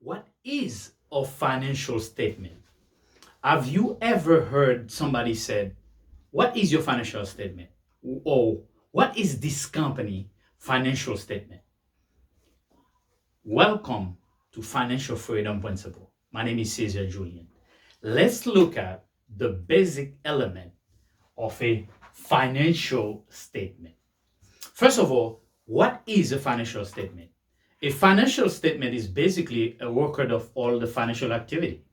What is a financial statement? Have you ever heard somebody said, "What is your financial statement?" Or "What is this company financial statement?" Welcome to Financial Freedom Principle. My name is Cesar Julian. Let's look at the basic element of a financial statement. First of all, what is a financial statement? A financial statement is basically a record of all the financial activity.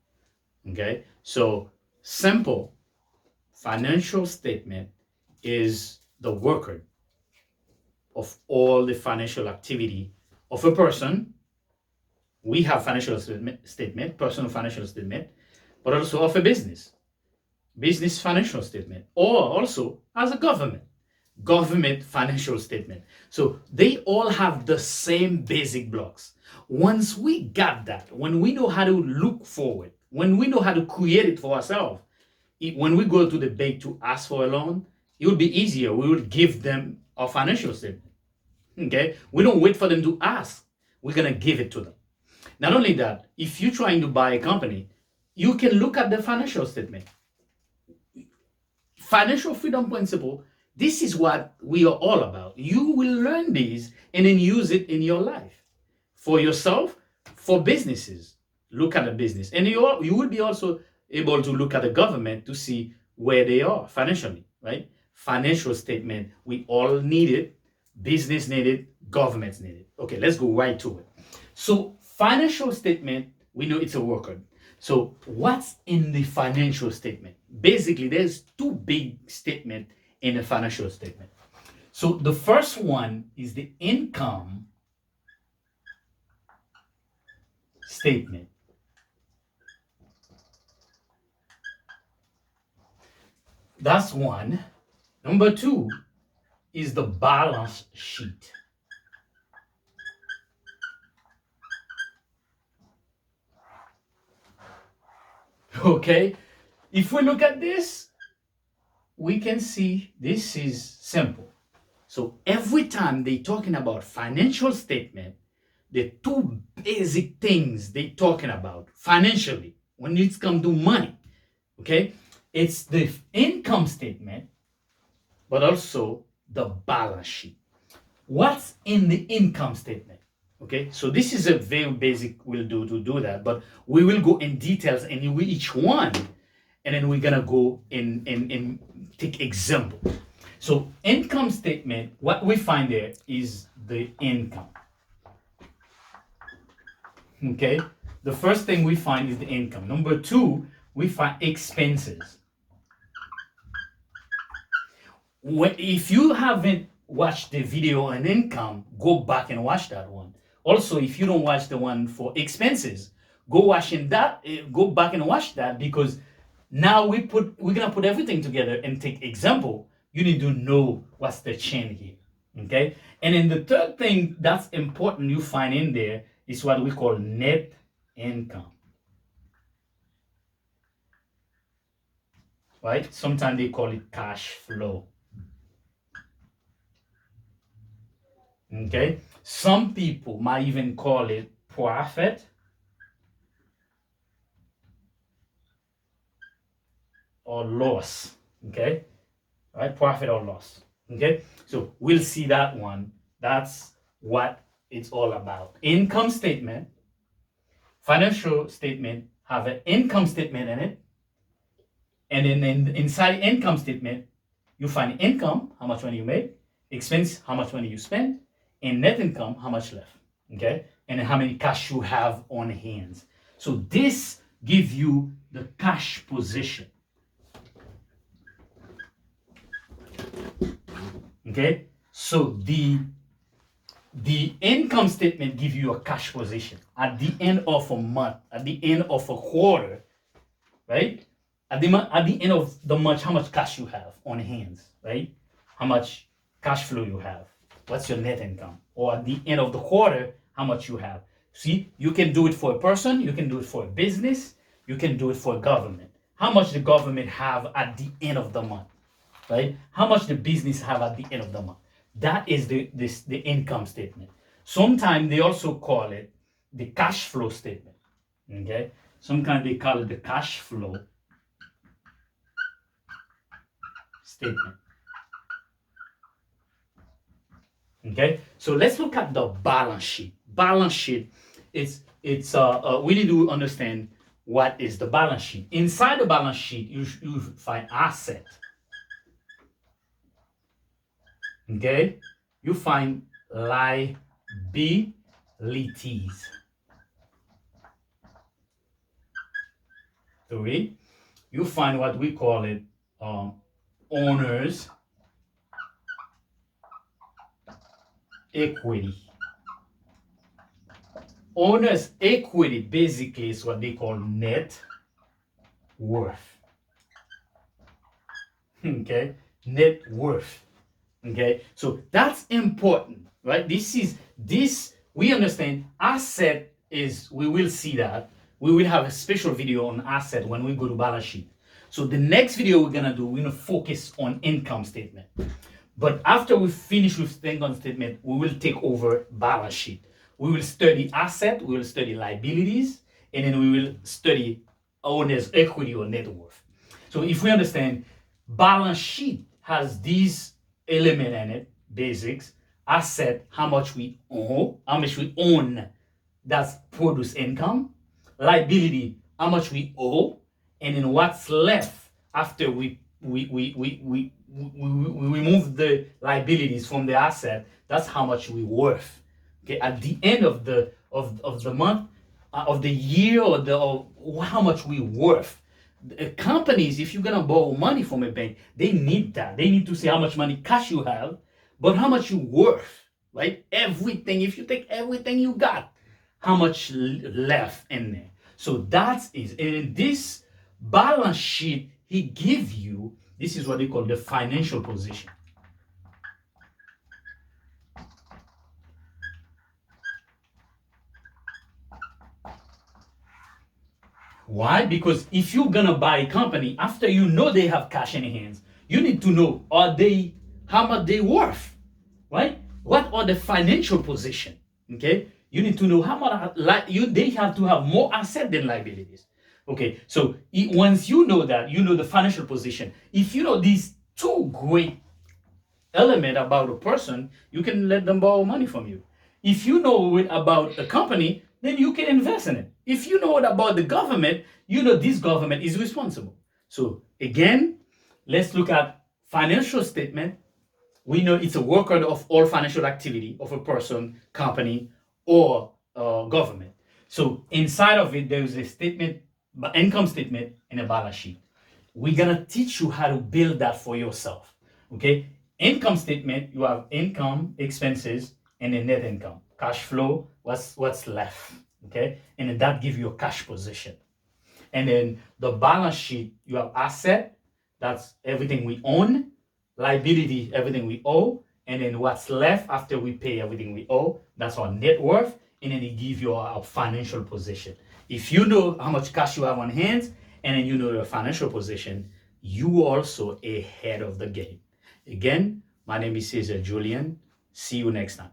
Okay, so simple financial statement is the record of all the financial activity of a person. We have financial statement, personal financial statement, but also of a business financial statement, or also as a government financial statement. So they all have the same basic blocks. Once we got that, when we know how to look forward, when we know how to create it for ourselves, when we go to the bank to ask for a loan, it would be easier. We would give them our financial statement. Okay? We don't wait for them to ask. We're going to give it to them. Not only that, if you're trying to buy a company, you can look at the financial statement. Financial freedom principle, this is what we are all about. You will learn these and then use it in your life for yourself, for businesses. Look at a business, and you will be also able to look at the government to see where they are financially, right? Financial statement, we all need it. Business need it, governments need it. Okay, let's go right to it. So financial statement, we know it's a record. So what's in the financial statement? Basically, there's two big statements in a financial statement. So the first one is the income statement. That's one. Number two is the balance sheet. Okay, if we look at this, we can see this is simple. So every time they talking about financial statement, the two basic things they talking about financially when it's come to money, okay, it's the income statement, but also the balance sheet. What's in the income statement? Okay, so this is a very basic we'll do to do that, but we will go in details in each one, and then we're gonna go in take example. So income statement, what we find there is the income. Okay, the first thing we find is the income. Number two, we find expenses. If you haven't watched the video on income, go back and watch that one. Also, if you don't watch the one for expenses, go back and watch that, because now we're gonna put everything together and take example. You need to know what's the chain here. Okay, and then the third thing that's important you find in there is what we call net income. Right? Sometimes they call it cash flow. Okay, some people might even call it profit or loss. Okay, right? Profit or loss. Okay, so we'll see that one. That's what it's all about. Income statement, financial statement have an income statement in it, and then inside income statement, you find income, how much money you make, expense, how much money you spend, and net income, how much left. Okay, and how many cash you have on hands. So this gives you the cash position. Okay, so the income statement gives you a cash position at the end of a month, at the end of a quarter, right? At the end of the month, how much cash you have on hands, right? How much cash flow you have? What's your net income? Or at the end of the quarter, how much you have? See, you can do it for a person, you can do it for a business, you can do it for a government. How much the government have at the end of the month, right? How much the business have at the end of the month. That is the income statement. Sometimes they also call it the cash flow statement. Okay, sometimes they call it the cash flow statement. Okay, so let's look at the balance sheet. Balance sheet, we need to understand what is the balance sheet. Inside the balance sheet, you find asset. Okay, you find liabilities. Three, you find what we call it owner's equity. Owner's equity basically is what they call net worth. Okay, net worth. Okay, so that's important, right? This we understand asset is, we will see that. We will have a special video on asset when we go to balance sheet. So the next video we're gonna focus on income statement. But after we finish with the income statement, we will take over balance sheet. We will study asset, we will study liabilities, and then we will study owner's equity or net worth. So if we understand, balance sheet has these element in it, basics, asset, how much we own, that's produce income, liability, how much we owe, and then what's left after we remove the liabilities from the asset, that's how much we worth. Okay, at the end of the month, of the year, or how much we worth. Companies, if you're gonna borrow money from a bank, they need that. They need to see how much money cash you have, but how much you worth, right? Everything. If you take everything you got, how much left in there? So that is, and in this balance sheet he give you, this is what they call the financial position. Why? Because if you're gonna buy a company, after you know they have cash in their hands, you need to know, how much they worth, right? What are the financial position? Okay, you need to know how much they have to have more asset than liabilities. Okay, so once you know that, you know the financial position. If you know these two great element about a person, you can let them borrow money from you. If you know it about a company, then you can invest in it. If you know it about the government, you know this government is responsible. So again, let's look at financial statement. We know it's a record of all financial activity of a person, company, or government. So inside of it, there is a statement, income statement, and a balance sheet. We're gonna teach you how to build that for yourself. Okay, income statement, you have income, expenses, and a net income, cash flow, what's left. Okay, and then that gives you a cash position. And then the balance sheet, you have asset, that's everything we own, liability, everything we owe, and then what's left after we pay everything we owe, that's our net worth, and then it gives you our financial position. If you know how much cash you have on hand, and then you know your financial position, you also ahead of the game. Again, my name is Cesar Julian. See you next time.